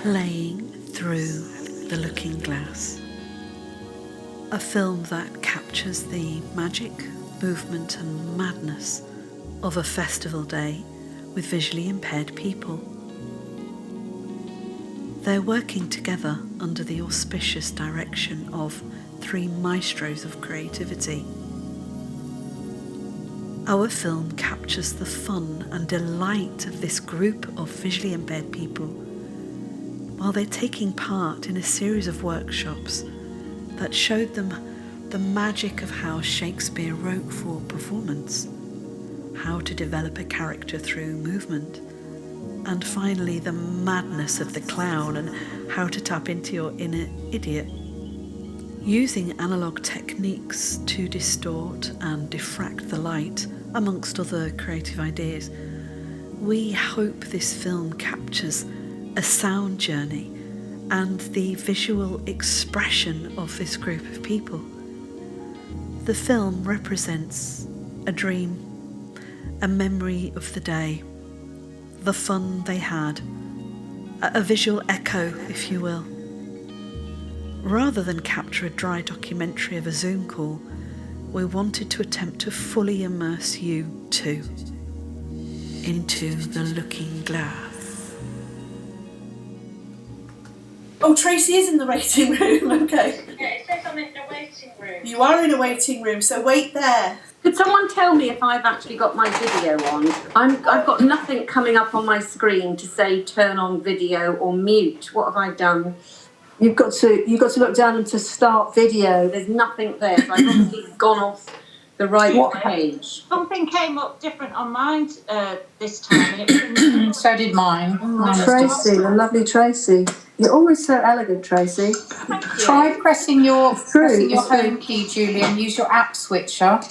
Playing Through the Looking Glass, a film that captures the magic, movement and madness of a festival day with visually impaired people. They're working together under the auspicious direction of three maestros of creativity. Our film captures the fun and delight of this group of visually impaired people while they're taking part in a series of workshops that showed them the magic of how Shakespeare wrote for performance, how to develop a character through movement, and finally the madness of the clown and how to tap into your inner idiot. Using analogue techniques to distort and diffract the light, amongst other creative ideas, we hope this film captures a sound journey and the visual expression of this group of people. The film represents a dream, a memory of the day, the fun they had, a visual echo, if you will. Rather than capture a dry documentary of a Zoom call, we wanted to attempt to fully immerse you too into the looking glass. Oh, Tracy is in the waiting room, okay. Yeah, it says I'm in a waiting room. You are in a waiting room, so wait there. Could someone tell me if I've actually got my video on? I've got nothing coming up on my screen to say turn on video or mute. What have I done? You've got to look down and to start video. There's nothing there. So I've obviously gone off the right page. Something came up different on mine this time. And it So did mine. Tracy, the lovely Tracy. You're always so elegant, Tracy. Try pressing your It's home key, Julie, and use your app switcher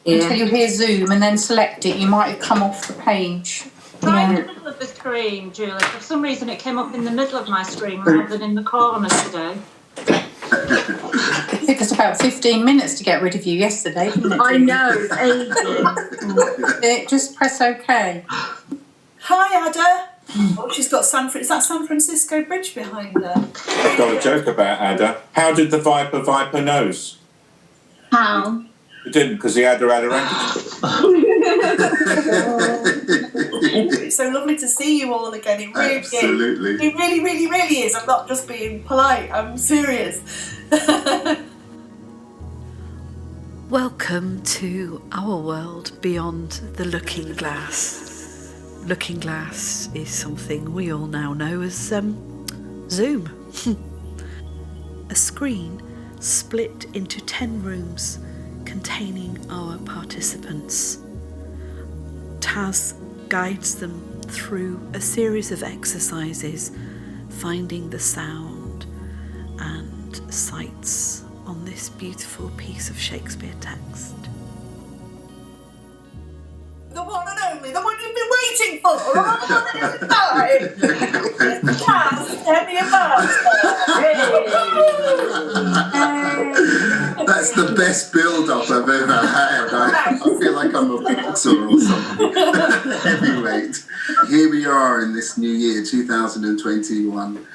until you hear Zoom and then select it. You might have come off the page. right in the middle of the screen, Julie. For some reason, it came up in the middle of my screen rather than in the corner today. It took us about 15 minutes to get rid of you yesterday, didn't it? I know, ages. Just press OK. Hi, Ada. Oh, she's got is that San Francisco Bridge behind her? I've got a joke about Ada. How did the viper nose? How? It didn't, because the Ada had a It's so lovely to see you all again. It really Absolutely. is. It really, really, really is. I'm not just being polite. I'm serious. Welcome to our world beyond the looking glass. Looking glass is something we all now know as Zoom. A screen split into 10 rooms containing our participants. Taz guides them through a series of exercises, finding the sound and sights on this beautiful piece of Shakespeare text. The one and only, the one you've been waiting for all the time. Taz, tell me about That's the best build-up I've ever had. I feel like I'm a boxer or something. Heavyweight. Here we are in this new year, 2021.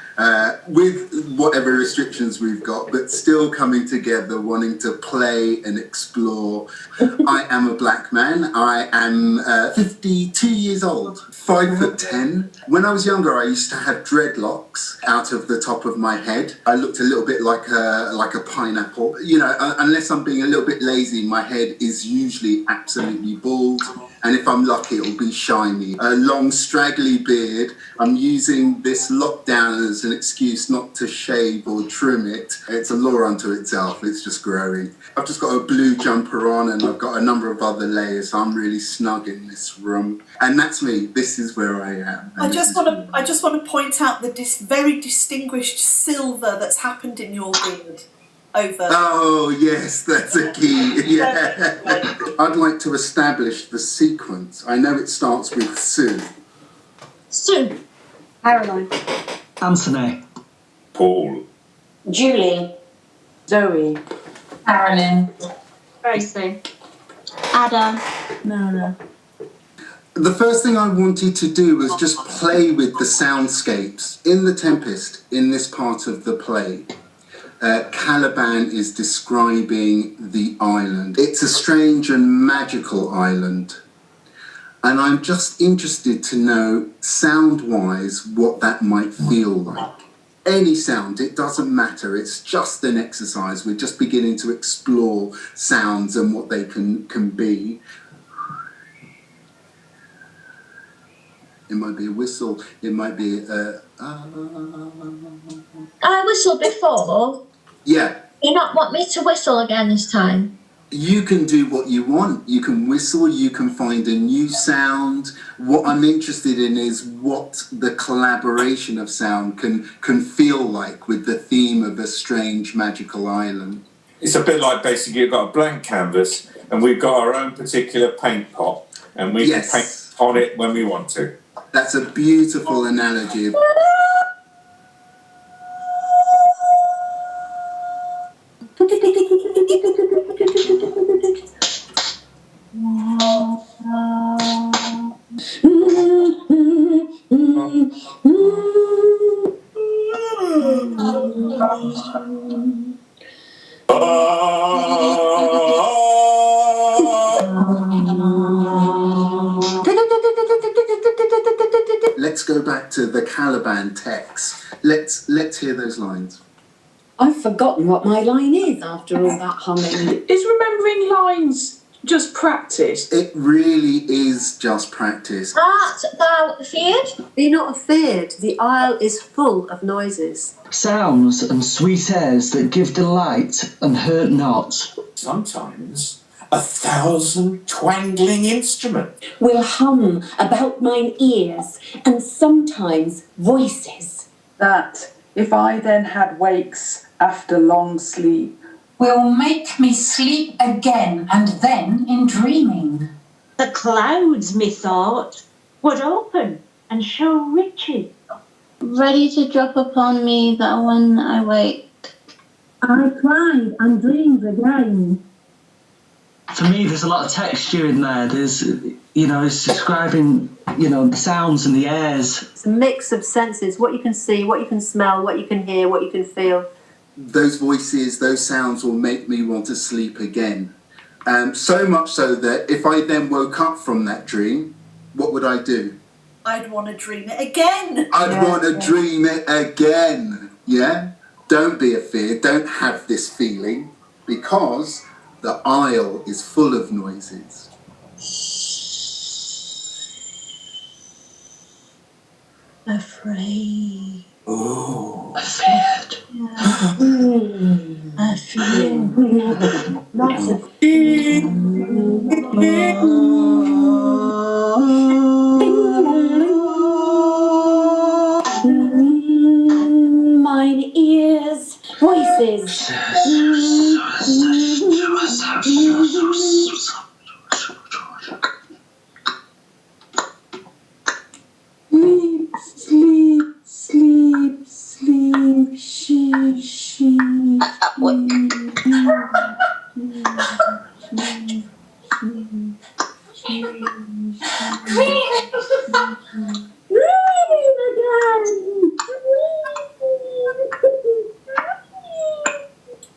With whatever restrictions we've got, but still coming together, wanting to play and explore. I am a black man. I am 52 years old, 5'10". When I was younger, I used to have dreadlocks out of the top of my head. I looked a little bit like a pineapple. You know, unless I'm being a little bit lazy, my head is usually absolutely bald. And if I'm lucky, it'll be shiny. A long, straggly beard. I'm using this lockdown as an excuse not to shave or trim it. It's a law unto itself. It's just growing. I've just got a blue jumper on and I've got a number of other layers. So I'm really snug in this room. And that's me. This is where I am. I just want to point out the very distinguished silver that's happened in your beard. Over. Oh, yes, that's a key. Yeah. I'd like to establish the sequence. I know it starts with Sue. Sue. Caroline. Anthony. Paul. Julie. Zoe. Carolyn. Tracy. Ada. No. The first thing I wanted to do was just play with the soundscapes. In The Tempest, in this part of the play, Caliban is describing the island. It's a strange and magical island. And I'm just interested to know, sound-wise, what that might feel like. Any sound, it doesn't matter. It's just an exercise. We're just beginning to explore sounds and what they can be. It might be a whistle. It might be a... I whistled before. Yeah. You not want me to whistle again this time? You can do what you want. You can whistle, you can find a new sound. What I'm interested in is what the collaboration of sound can feel like with the theme of a strange magical island. It's a bit like basically you've got a blank canvas and we've got our own particular paint pot and we can paint on it when we want to. That's a beautiful analogy. Let's go back to the Caliban text. Let's hear those lines. I've forgotten what my line is after all that humming. Is remembering lines just practice? It really is just practice. Art thou feared? Be not afeard, the isle is full of noises. Sounds and sweet airs that give delight and hurt not. Sometimes 1,000 twangling instruments will hum about mine ears, and sometimes voices. That, if I then had wakes after long sleep, Will make me sleep again, and then in dreaming. The clouds, methought, would open and show riches. Ready to drop upon me that when I wake. I cried and dreamed again. For me, there's a lot of texture in there. There's, it's describing, the sounds and the airs. It's a mix of senses, what you can see, what you can smell, what you can hear, what you can feel. Those voices, those sounds will make me want to sleep again. So much so that if I then woke up from that dream, what would I do? I'd want to dream it again. I'd want to dream it again. Yeah? Don't be afeard. Don't have this feeling, because the isle is full of noises. Afraid. Oh. Afeard. I feel lots of Mine ears, voices. Sleep, she.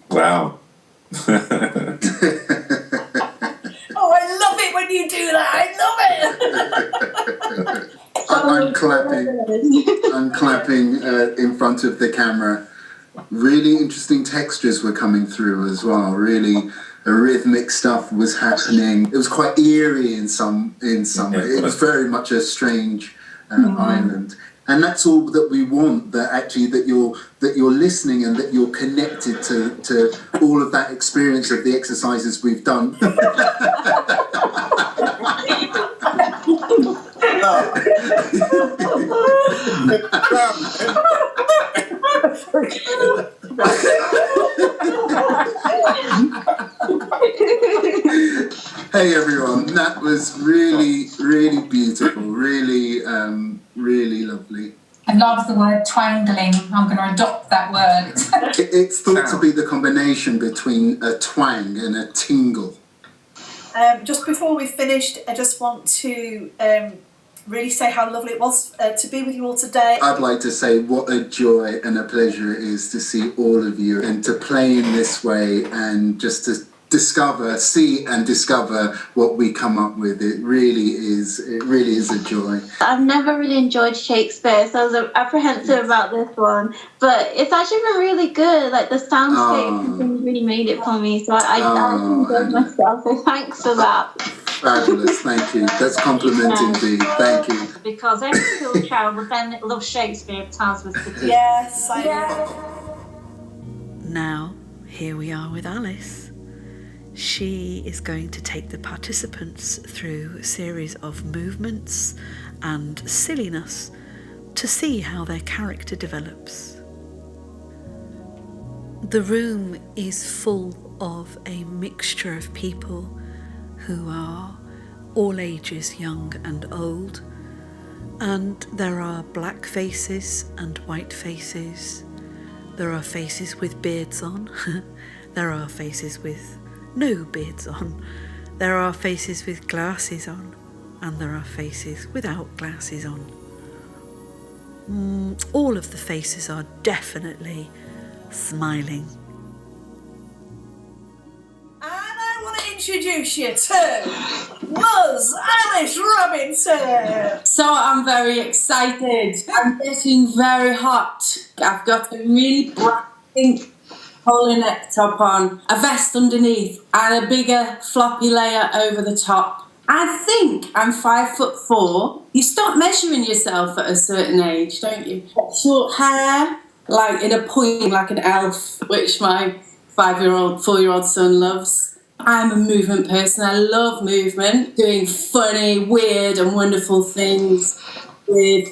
Wow. Oh, I love it when you do that. I love it. I'm clapping in front of the camera. Really interesting textures were coming through as well. Really rhythmic stuff was happening. It was quite eerie in some way. It was very much a strange island. And that's all that we want, that actually that you're listening and that you're connected to all of that experience of the exercises we've done. Hey everyone, that was really, really beautiful, really, really lovely. I love the word twangling. I'm going to adopt that word. It's thought to be the combination between a twang and a tingle. Just before we finished, I just want to really say how lovely it was to be with you all today. I'd like to say what a joy and a pleasure it is to see all of you and to play in this way and just to see and discover what we come up with. It really is a joy. I've never really enjoyed Shakespeare, so I was apprehensive about this one. But it's actually been really good. Like the soundscape really made it for me. So I enjoyed myself. So thanks for that. Fabulous, thank you. That's compliment indeed. Thank you. Because every school child would then love Shakespeare if Taz was the Yes, I Now, here we are with Alice. She is going to take the participants through a series of movements and silliness to see how their character develops. The room is full of a mixture of people who are all ages, young and old, and there are black faces and white faces. There are faces with beards on. There are faces with no beards on. There are faces with glasses on, and there are faces without glasses on. All of the faces are definitely smiling. Introduce you to Ms. Alice Robinson. So I'm very excited. I'm getting very hot. I've got a really bright pink polo neck top on, a vest underneath, and a bigger floppy layer over the top. I think I'm 5'4". You start measuring yourself at a certain age, don't you? Short hair, like in a point, like an elf, which my 4-year-old son loves. I'm a movement person. I love movement, doing funny, weird and wonderful things with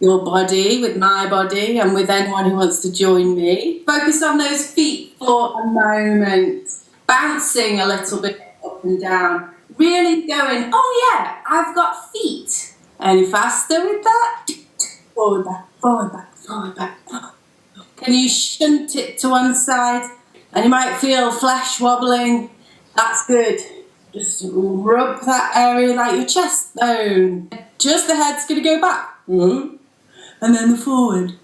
your body, with my body, and with anyone who wants to join me. Focus on those feet for a moment, bouncing a little bit up and down, really going, oh yeah, I've got feet. Any faster with that? Forward, back, forward, back, forward, back. Can you shunt it to one side? And you might feel flesh wobbling. That's good. Just rub that area like your chest bone. Just the head's going to go back. And then the forward.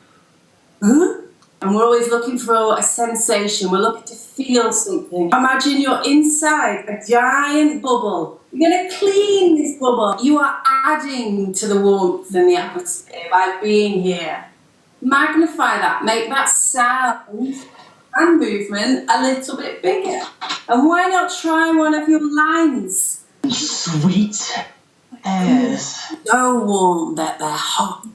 And we're always looking for a sensation. We're looking to feel something. Imagine you're inside a giant bubble. You're going to clean this bubble. You are adding to the warmth in the atmosphere by being here. Magnify that. Make that sound and movement a little bit bigger. And why not try one of your lines? Sweet airs. So warm that they're hot.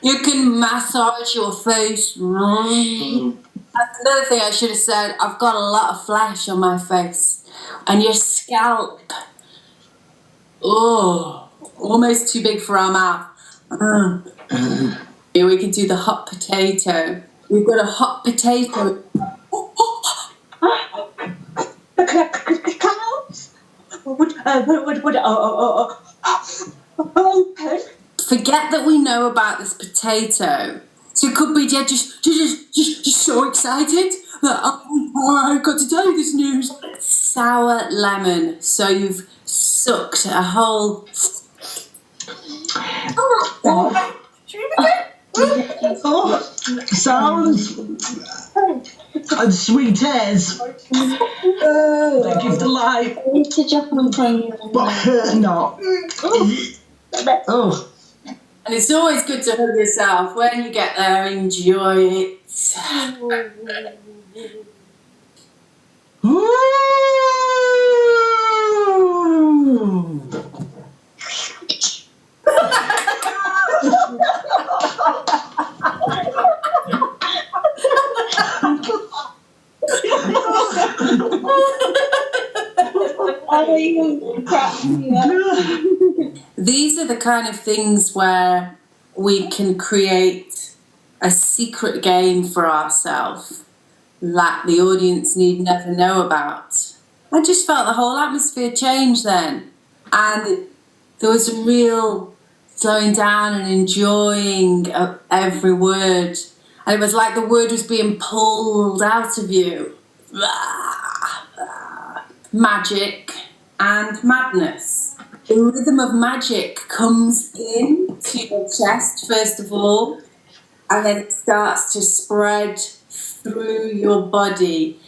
You can massage your face. That's another thing I should have said. I've got a lot of flesh on my face. And your scalp. Oh, almost too big for our mouth. Here we can do the hot potato. We've got a hot potato. Forget that we know about this potato. So it could be just so excited that I've got to tell you this news. Sour lemon. So you've sucked a whole. Sounds and sweet airs. They give delight, but hurt not. Oh. And it's always good to hug yourself. When you get there, enjoy it. These are the kind of things where we can create a secret game for ourselves that the audience need never know about. I just felt the whole atmosphere change then. And there was a real slowing down and enjoying every word. And it was like the word was being pulled out of you. Magic and madness. The rhythm of magic comes into your chest, first of all, and then it starts to spread through your body.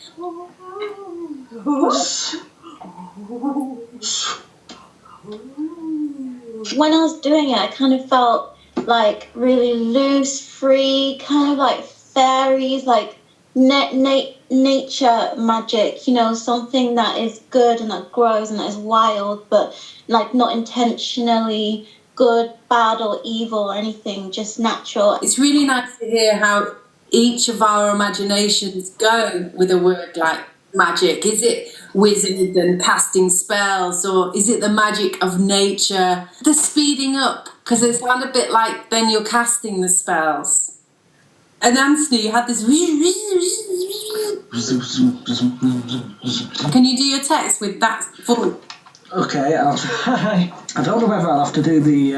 When I was doing it, I kind of felt like really loose, free, kind of like fairies, like nature magic, you know, something that is good and that grows and that is wild, but like not intentionally good, bad or evil or anything, just natural. It's really nice to hear how each of our imaginations go with a word like magic. Is it wizard and casting spells, or is it the magic of nature? The speeding up, because it sounds a bit like then you're casting the spells. And Anthony, you had this. Can you do your text with that voice? Okay, I'll try. I don't know whether I'll have to do the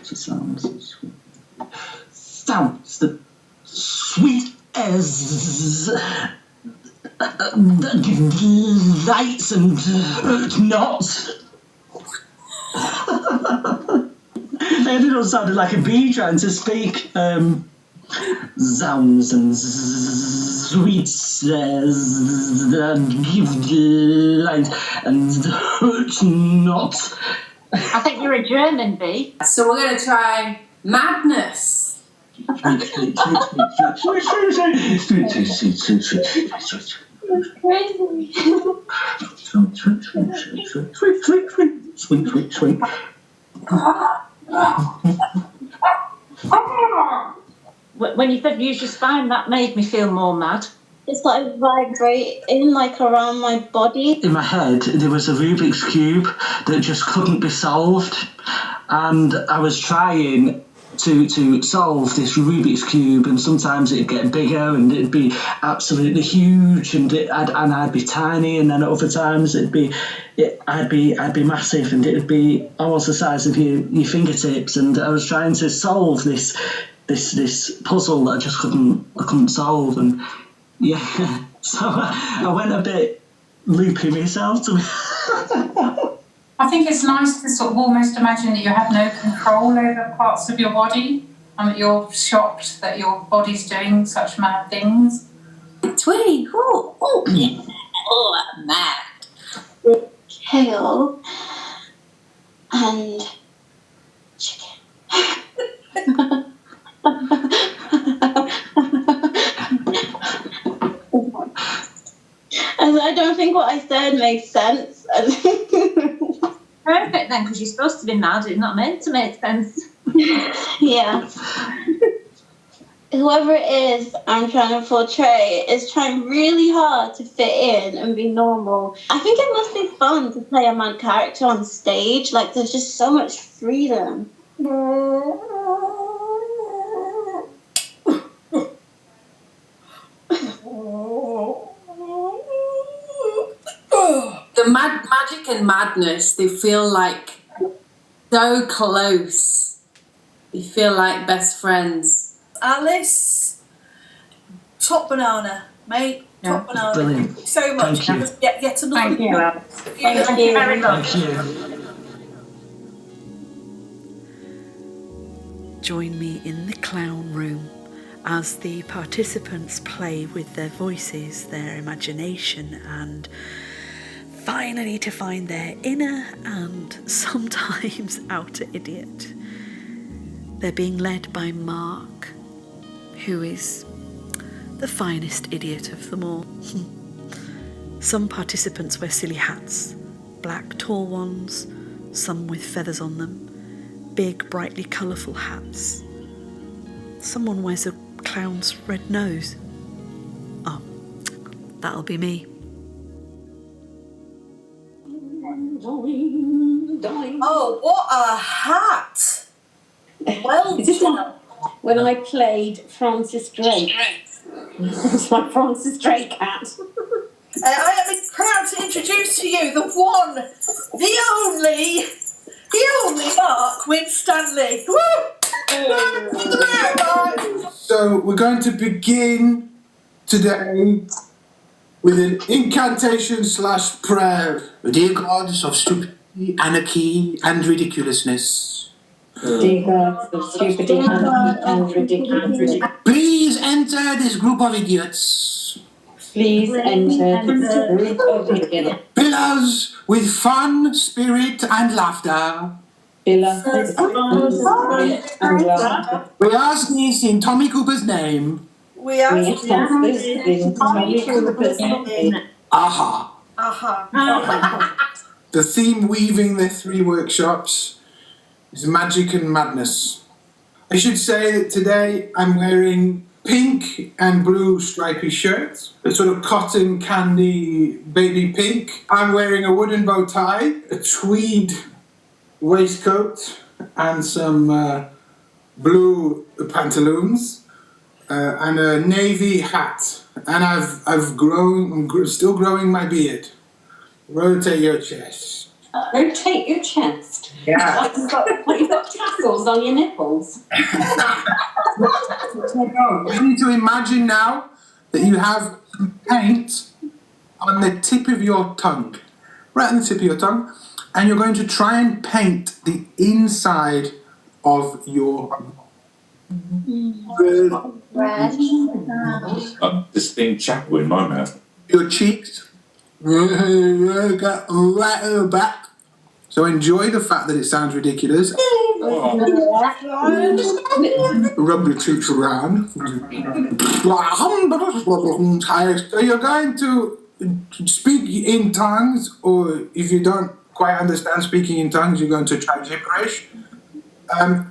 sounds the sweet as lights and knots. It ended up sounding like a bee trying to speak. Sounds and sweets light and knots. I think you're a German bee. So we're going to try madness. When you said use your spine, that made me feel more mad. It's like vibrating like around my body. In my head, there was a Rubik's Cube that just couldn't be solved, and I was trying to solve this Rubik's Cube, and sometimes it'd get bigger and it'd be absolutely huge, and I'd be tiny, and then at other times I'd be massive, and it'd be almost the size of your fingertips, and I was trying to solve this puzzle that I just couldn't solve, and yeah, so I went a bit loopy myself. I think it's nice to sort of almost imagine that you have no control over parts of your body and that you're shocked that your body's doing such mad things. Twee, yeah. Oh, I'm mad. Kale and chicken. I don't think what I said made sense. Perfect then, because you're supposed to be mad. It's not meant to make sense. Yeah. Whoever it is I'm trying to portray is trying really hard to fit in and be normal. I think it must be fun to play a mad character on stage. Like, there's just so much freedom. The magic and madness, they feel like so close. They feel like best friends. Alice, top banana, mate. Top banana. Brilliant. Thank you so much. Thank you. Yet another. Thank you, Alice. Thank you very much. Thank you. Join me in the clown room as the participants play with their voices, their imagination, and finally to find their inner and sometimes outer idiot. They're being led by Mark, who is the finest idiot of them all. Some participants wear silly hats, black tall ones, some with feathers on them, big brightly colourful hats. Someone wears a clown's red nose. Oh, that'll be me. Oh, what a hat! Well done. When I played Francis Drake. It's my Francis Drake hat. I am proud to introduce to you the one, the only Mark Winstanley. Woo! So going to begin today with an incantation / prayer. Dear gods of stupidity, anarchy, and ridiculousness. Dear gods of stupidity, anarchy, and ridiculous. Please enter this group of idiots. Please enter this group of idiots. Pillars with fun, spirit, and laughter. Pillars with fun, spirit, and laughter. We ask this in Tommy Cooper's name. We ask this in Tommy Cooper's name. Aha. Aha. The theme weaving the 3 workshops is magic and madness. I should say that today I'm wearing pink and blue stripy shirts, a sort of cotton candy baby pink. I'm wearing a wooden bow tie, a tweed waistcoat, and some blue pantaloons, and a navy hat. And I'm still growing my beard. Rotate your chest. Rotate your chest? Yeah. Like you've got tassels on your nipples. You need to imagine now that you have paint on the tip of your tongue, right on the tip of your tongue, and you're going to try and paint the inside of your This thing chapel in my mouth. Your cheeks, right at the back. So enjoy the fact that it sounds ridiculous. Rub your cheeks around. So you're going to speak in tongues, or if you don't quite understand speaking in tongues, you're going to try gibberish.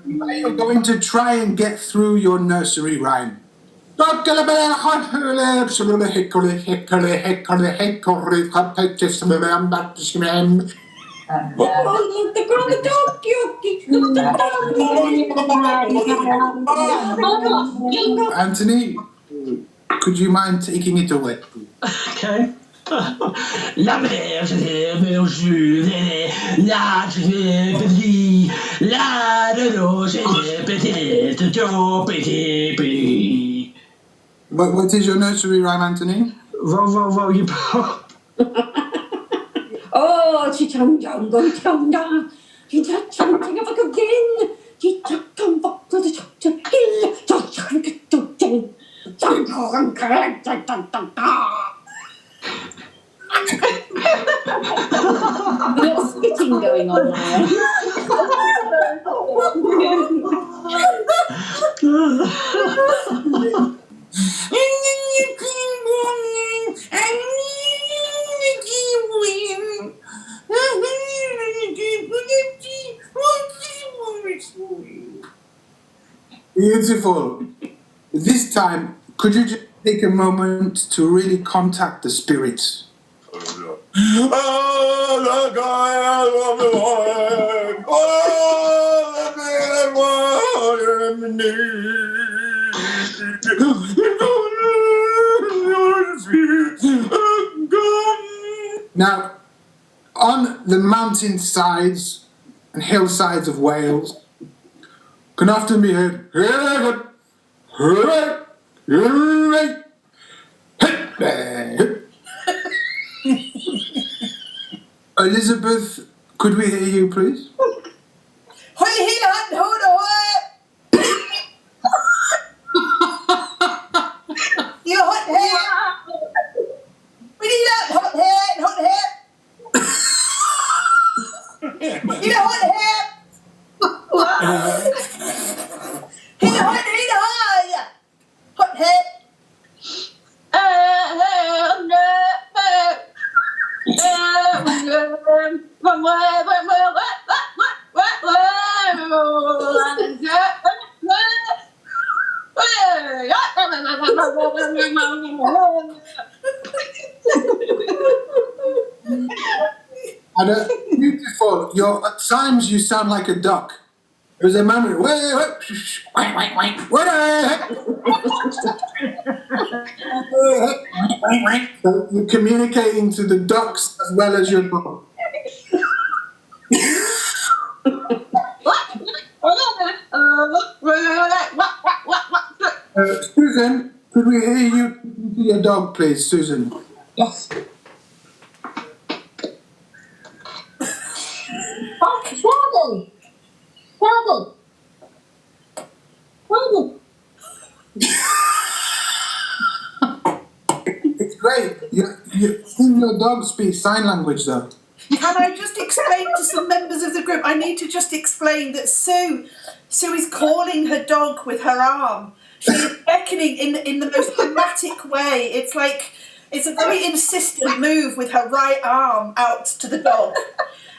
You're going to try and get through your nursery rhyme. Anthony, could you mind taking it away? Okay. La mer, mon Dieu, la petit, la petit. What is your nursery rhyme, Anthony? Roll, you Oh, chichang-jang, go-chang-jang. Chichang-jang, if I could again. Chichang-jang, fuck to the chang hill. Chichang-jang, a little spitting going on there. Beautiful. This time, could you just take a moment to really contact the spirits? Now, on the mountainsides and hillsides of Wales, can often be heard, Elizabeth, could we hear you, please? You hot head! We need that hot head! You know hot head! Hot head! Beautiful. At times you sound like a duck. There's a moment where you're communicating to the ducks as well as your dog. Susan, could we hear you to your dog, please, Susan? Yes. Sheldon! Sheldon! Sheldon! It's great. Your dog speaks sign language, though. Can I just explain to some members of the group? I need to just explain that Sue is calling her dog with her arm. She is beckoning in the most dramatic way. It's like, it's a very insistent move with her right arm out to the dog.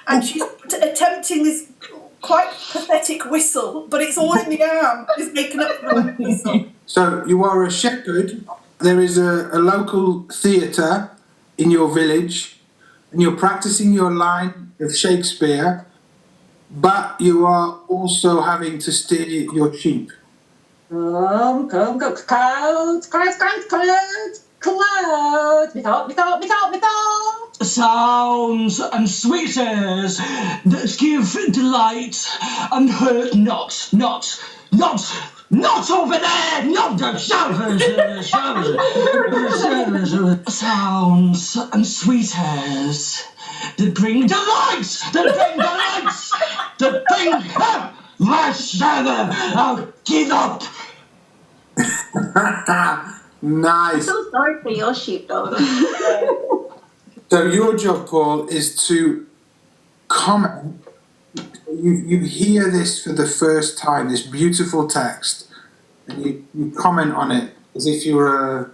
And she's attempting this quite pathetic whistle, but it's all in the arm. It's making up for the whistle. So you are a shepherd. There is a local theatre in your village, and you're practicing your line of Shakespeare, but you are also having to steer your sheep. Come, clouds, methought. Sounds and sweeters that give delight and hurt not over there, not the showers. Sounds and sweeters that bring delight, that bring I'll give up. Nice. I'm so sorry for your sheepdog. So your job, Paul, is to comment. You hear this for the first time, this beautiful text, and you comment on it as if you were a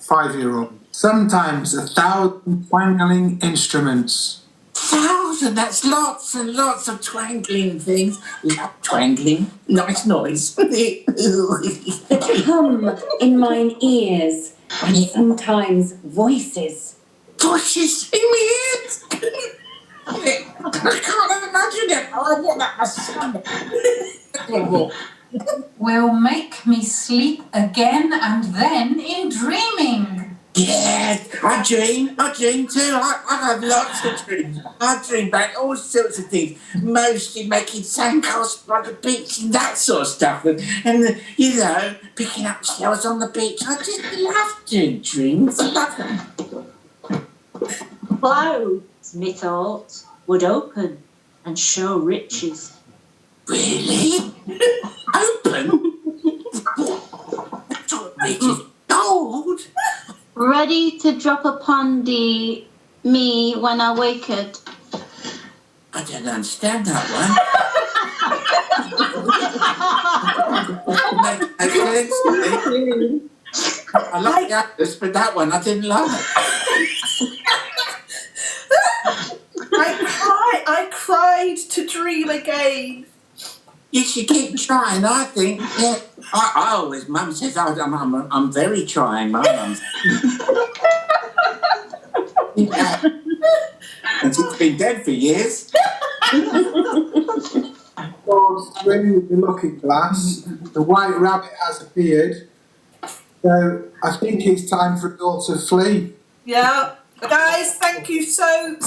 5-year-old. Sometimes 1,000 twangling instruments. 1,000, that's lots and lots of twangling things. Twangling, nice noise. Hum in mine ears, and sometimes voices. Voices in my ears? I can't imagine it. I want that myself. Will make me sleep again and then in dreaming. Yes, I dream too. I have lots of dreams. I dream about all sorts of things, mostly making sandcastles by the beach and that sort of stuff. And picking up shells on the beach. I just love doing dreams. I love them. Clouds, methought, would open and show riches. Really? Open? Riches? Gold? Ready to drop upon me when I waked. I don't understand that one. I like the others, but that one I didn't like. I cried to dream again. Yes, you keep trying, I think. Yeah. I always, Mum says, I'm very trying, my mum. And she's been dead for years. Through the looking glass, the white rabbit has appeared. So I think it's time for it all to flee. Yeah. Guys, thank you so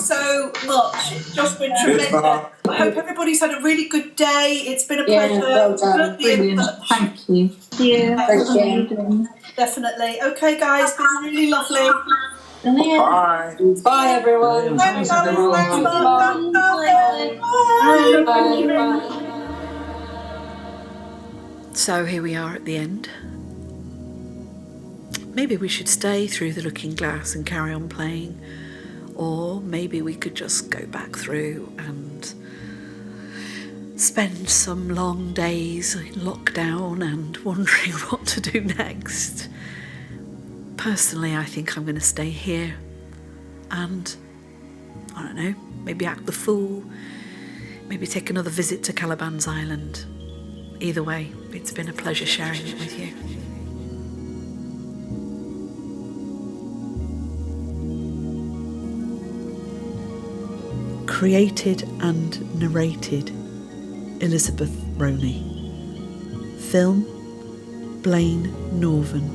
much. It's just been tremendous. I hope everybody's had a really good day. It's been a pleasure. Well done. Brilliant. Thank you. Yeah. Definitely. Okay, guys, been really lovely. Bye. Bye, everyone. Thanks, everyone. Bye. So here we are at the end. Maybe we should stay through the looking glass and carry on playing, or maybe we could just go back through and spend some long days in lockdown and wondering what to do next. Personally, I think I'm going to stay here and, I don't know, maybe act the fool, maybe take another visit to Caliban's Island. Either way, it's been a pleasure sharing it with you. Created and narrated, Elizabeth Roney. Film, Blaine Norvan.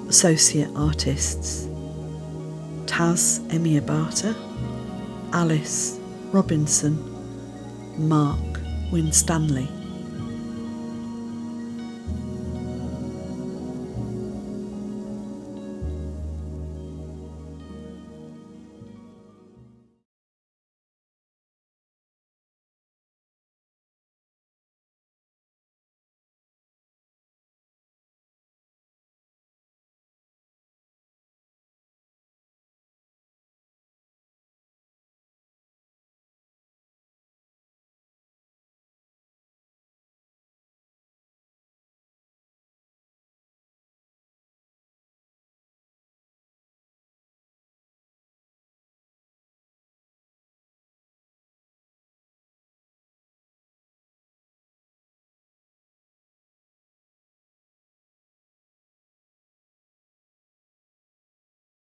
Associate artists, Taz Emiabata, Alice Robinson, Mark Winstanley.